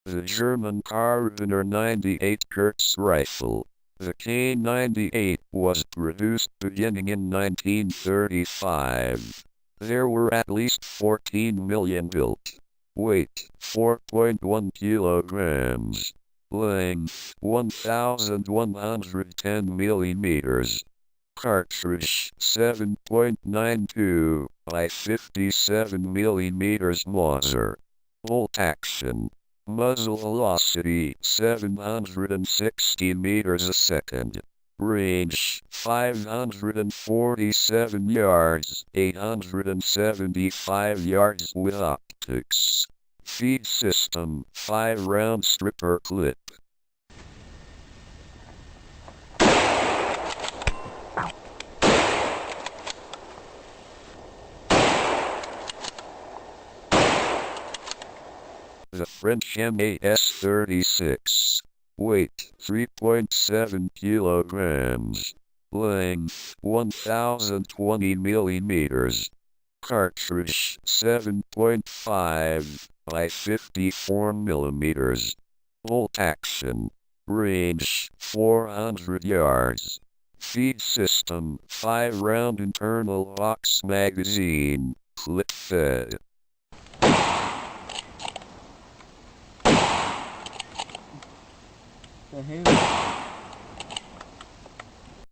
The German Karabiner 98 Kurz rifle. The K98 was produced beginning in 1935. There were at least 14 million built. Weight, 4.1 kilograms. Length, 1,110 millimeters. Cartridge, 7.92 by 57 millimeters Mauser. Bolt action. Muzzle velocity, 760 meters a second. Range, 547 yards, 875 yards with optics. Feed system, 5-round stripper clip. The French MAS-36. Weight, 3.7 kilograms. Length, 1,020 millimeters. Cartridge, 7.5 by 54 millimeters. Bolt action. Range, 400 yards. Feed system, 5-round internal box magazine, clip fed.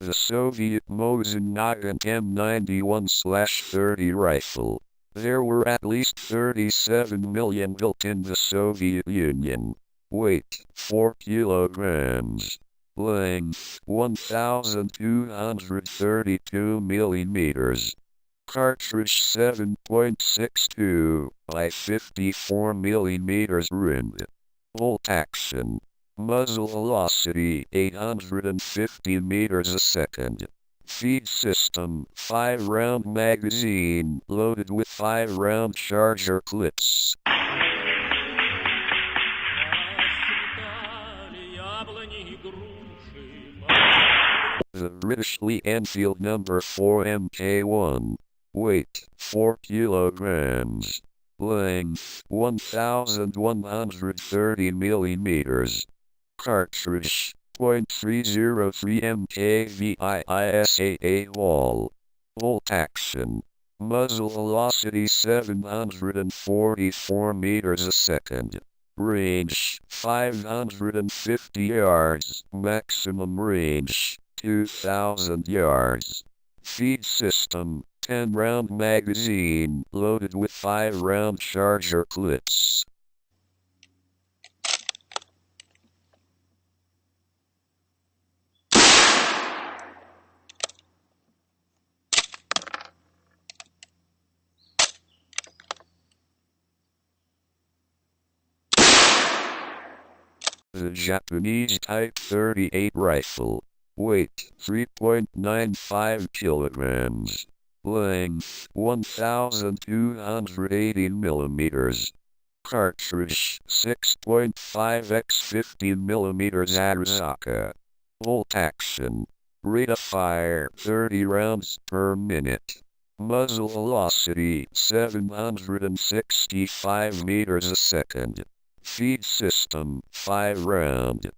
The Soviet Mosin-Nagant M91/30 rifle. There were at least 37 million built in the Soviet Union. Weight, 4 kilograms. Length, 1,232 millimeters. Cartridge 7.62 by 54 millimeters rimmed. Bolt action. Muzzle velocity, 850 meters a second. Feed system, 5-round magazine, loaded with 5-round charger clips. The British Lee-Enfield No.4 MK1. Weight, 4 kilograms. Length, 1,130 millimeters. Cartridge, .303 MK wall. Bolt action. Muzzle velocity 744 meters a second. Range, 550 yards. Maximum range, 2,000 yards. Feed system, 10-round magazine, loaded with 5-round charger clips. The Japanese Type 38 rifle. Weight, 3.95 kilograms. Length, 1,280 millimeters. Cartridge, 6.5 x 15 millimeters Arizaka. Bolt action. Rate of fire, 30 rounds per minute. Muzzle velocity, 765 meters a second. Feed system, 5-round.